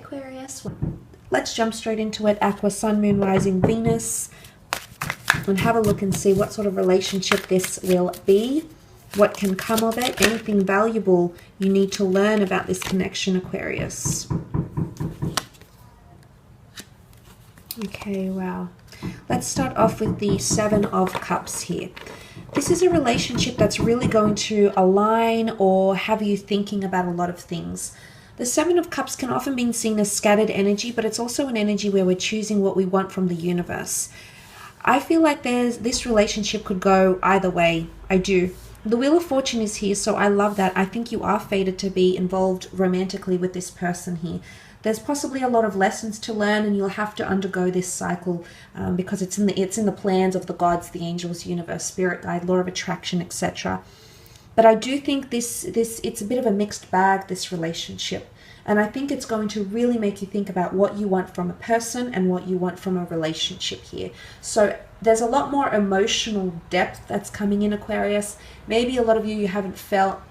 Aquarius. Let's jump straight into it. Aqua, Sun, Moon, Rising, Venus. And have a look and see what sort of relationship this will be. What can come of it. Anything valuable you need to learn about this connection, Aquarius. Okay, wow. Let's start off with the Seven of Cups here. This is a relationship that's really going to align or have you thinking about a lot of things. The Seven of Cups can often be seen as scattered energy, but it's also an energy where we're choosing what we want from the universe. I feel like this relationship could go either way. I do. The Wheel of Fortune is here, so I love that. I think you are fated to be involved romantically with this person here. There's possibly a lot of lessons to learn, and you'll have to undergo this cycle because it's in the plans of the gods, the angels, universe, spirit guide, law of attraction, etc. But I do think it's a bit of a mixed bag, this relationship. And I think it's going to really make you think about what you want from a person and what you want from a relationship here. So there's a lot more emotional depth that's coming in, Aquarius. Maybe a lot of you haven't felt,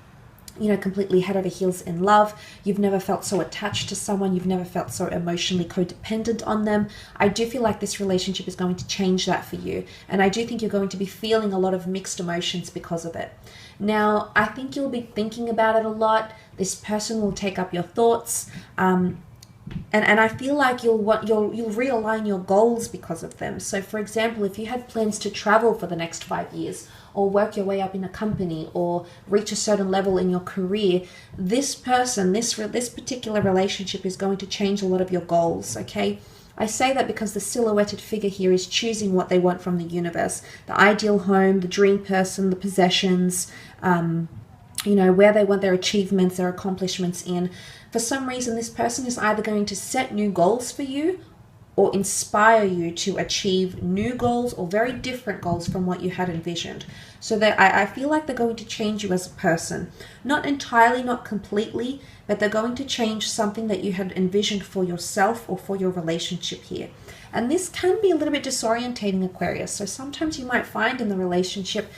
completely head over heels in love. You've never felt so attached to someone. You've never felt so emotionally codependent on them. I do feel like this relationship is going to change that for you. And I do think you're going to be feeling a lot of mixed emotions because of it. Now, I think you'll be thinking about it a lot. This person will take up your thoughts. And I feel like you'll realign your goals because of them. So, for example, if you had plans to travel for the next 5 years, or work your way up in a company, or reach a certain level in your career, this person, this particular relationship is going to change a lot of your goals, okay? I say that because the silhouetted figure here is choosing what they want from the universe. The ideal home, the dream person, the possessions, where they want their achievements, their accomplishments in. For some reason, this person is either going to set new goals for you or inspire you to achieve new goals or very different goals from what you had envisioned. So that I feel like they're going to change you as a person. Not entirely, not completely, but they're going to change something that you had envisioned for yourself or for your relationship here. And this can be a little bit disorientating, Aquarius. So sometimes you might find in the relationship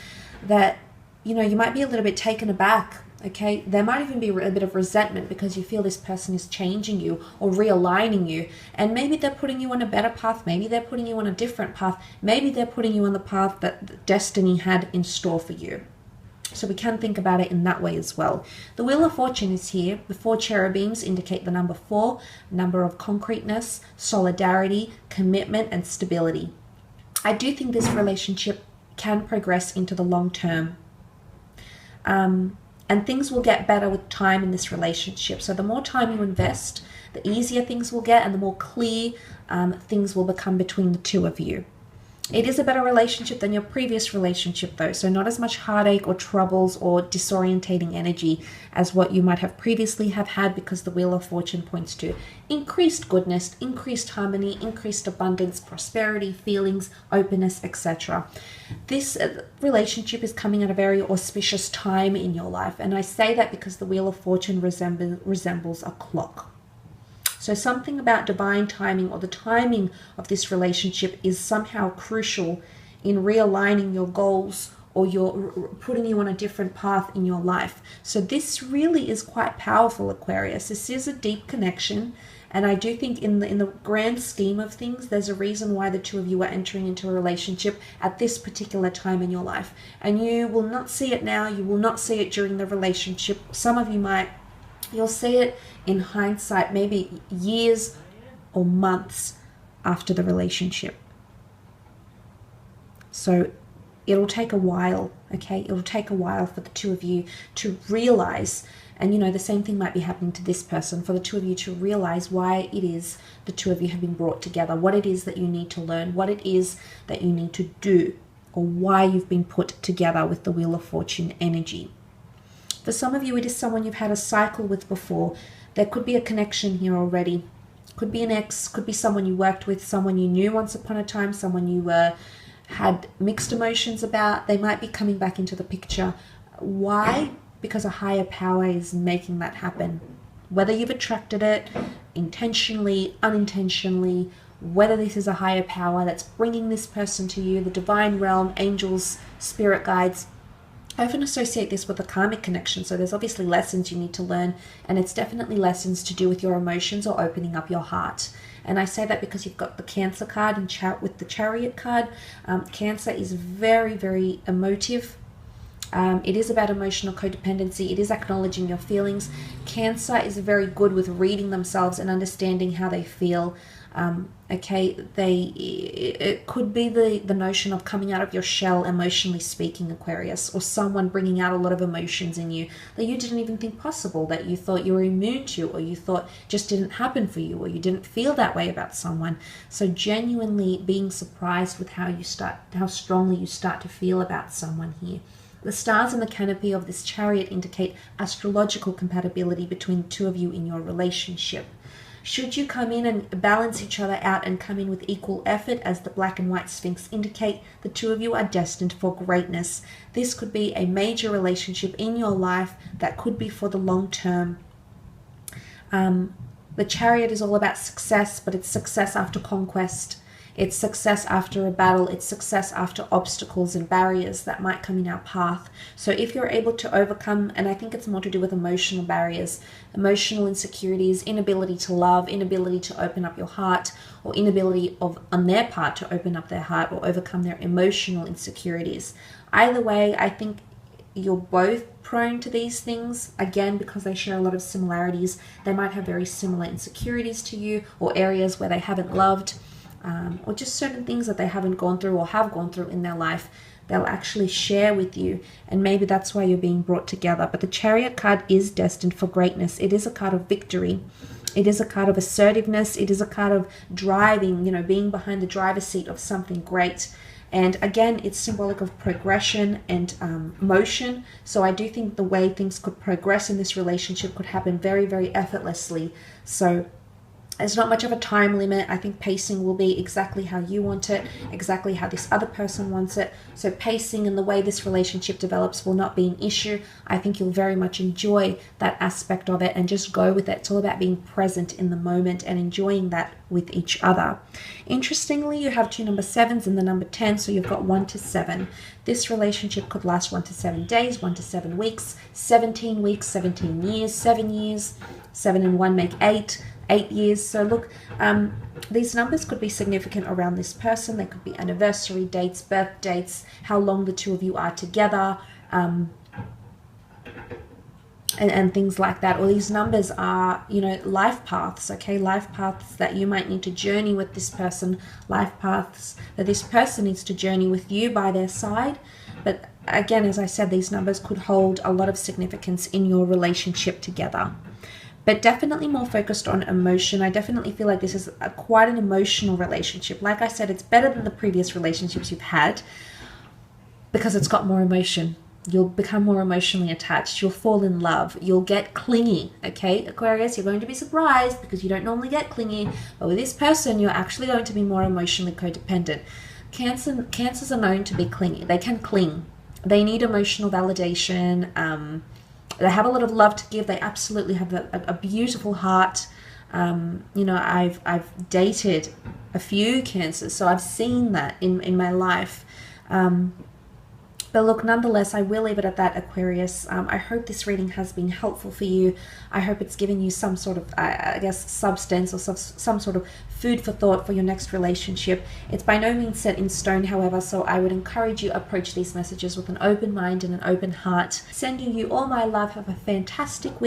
that, you might be a little bit taken aback. Okay, there might even be a bit of resentment because you feel this person is changing you or realigning you, and maybe they're putting you on a better path, maybe they're putting you on a different path, maybe they're putting you on the path that destiny had in store for you. So we can think about it in that way as well. The Wheel of Fortune is here. The 4 cherubims indicate the number 4, number of concreteness, solidarity, commitment, and stability. I do think this relationship can progress into the long term. And things will get better with time in this relationship. So the more time you invest, the easier things will get and the more clear things will become between the two of you. It is a better relationship than your previous relationship though, so not as much heartache or troubles or disorientating energy as what you might have previously have had, because the Wheel of Fortune points to increased goodness, increased harmony, increased abundance, prosperity, feelings, openness, etc. This relationship is coming at a very auspicious time in your life, and I say that because the Wheel of Fortune resembles a clock. So something about divine timing or the timing of this relationship is somehow crucial in realigning your goals or putting you on a different path in your life. So this really is quite powerful, Aquarius. This is a deep connection. And I do think in the grand scheme of things, there's a reason why the two of you are entering into a relationship at this particular time in your life. And you will not see it now. You will not see it during the relationship. Some of you might. You'll see it in hindsight, maybe years or months after the relationship. So it'll take a while, okay? It'll take a while for the two of you to realize, and the same thing might be happening to this person, for the two of you to realize why it is the two of you have been brought together, what it is that you need to learn, what it is that you need to do, or why you've been put together with the Wheel of Fortune energy. For some of you, it is someone you've had a cycle with before. There could be a connection here already. Could be an ex, could be someone you worked with, someone you knew once upon a time, someone you had mixed emotions about. They might be coming back into the picture. Why? Because a higher power is making that happen. Whether you've attracted it intentionally, unintentionally, whether this is a higher power that's bringing this person to you, the divine realm, angels, spirit guides, I often associate this with a karmic connection. So there's obviously lessons you need to learn, and it's definitely lessons to do with your emotions or opening up your heart. And I say that because you've got the Cancer card and with the Chariot card. Cancer is very, very emotive. It is about emotional codependency. It is acknowledging your feelings. Cancer is very good with reading themselves and understanding how they feel. It could be the notion of coming out of your shell, emotionally speaking, Aquarius, or someone bringing out a lot of emotions in you that you didn't even think possible, that you thought you were immune to, or you thought just didn't happen for you, or you didn't feel that way about someone. So genuinely being surprised with how strongly you start to feel about someone here. The stars in the canopy of this Chariot indicate astrological compatibility between the two of you in your relationship. Should you come in and balance each other out and come in with equal effort, as the black and white Sphinx indicate, the two of you are destined for greatness. This could be a major relationship in your life that could be for the long term. The Chariot is all about success, but it's success after conquest. It's success after a battle. It's success after obstacles and barriers that might come in our path. So if you're able to overcome, and I think it's more to do with emotional barriers, emotional insecurities, inability to love, inability to open up your heart, or inability on their part to open up their heart or overcome their emotional insecurities. Either way, I think you're both prone to these things, again, because they share a lot of similarities. They might have very similar insecurities to you, or areas where they haven't loved, or just certain things that they haven't gone through or have gone through in their life. They'll actually share with you, and maybe that's why you're being brought together. But the Chariot card is destined for greatness. It is a card of victory. It is a card of assertiveness. It is a card of driving, being behind the driver's seat of something great. And again, it's symbolic of progression and motion. So I do think the way things could progress in this relationship could happen very, very effortlessly. So there's not much of a time limit. I think pacing will be exactly how you want it, exactly how this other person wants it. So pacing and the way this relationship develops will not be an issue. I think you'll very much enjoy that aspect of it and just go with it. It's all about being present in the moment and enjoying that with each other. Interestingly, you have two number 7s and the number 10, so you've got 1 to 7. This relationship could last 1 to 7 days, 1 to 7 weeks, 17 weeks, 17 years, 7 years, 7 and 1 make 8. 8 years. So look, these numbers could be significant around this person. They could be anniversary dates, birth dates, how long the two of you are together, and things like that. Or these numbers are, life paths, okay? Life paths that you might need to journey with this person, life paths that this person needs to journey with you by their side. But again, as I said, these numbers could hold a lot of significance in your relationship together. But definitely more focused on emotion. I definitely feel like this is quite an emotional relationship. Like I said, it's better than the previous relationships you've had because it's got more emotion. You'll become more emotionally attached. You'll fall in love. You'll get clingy, okay? Aquarius, you're going to be surprised because you don't normally get clingy. But with this person, you're actually going to be more emotionally codependent. Cancers are known to be clingy. They can cling. They need emotional validation. They have a lot of love to give. They absolutely have a beautiful heart. I've dated a few Cancers, so I've seen that in my life. But look, nonetheless, I will leave it at that, Aquarius. I hope this reading has been helpful for you. I hope it's given you some sort of, substance or some sort of food for thought for your next relationship. It's by no means set in stone, however, so I would encourage you to approach these messages with an open mind and an open heart. Sending you all my love. Have a fantastic week.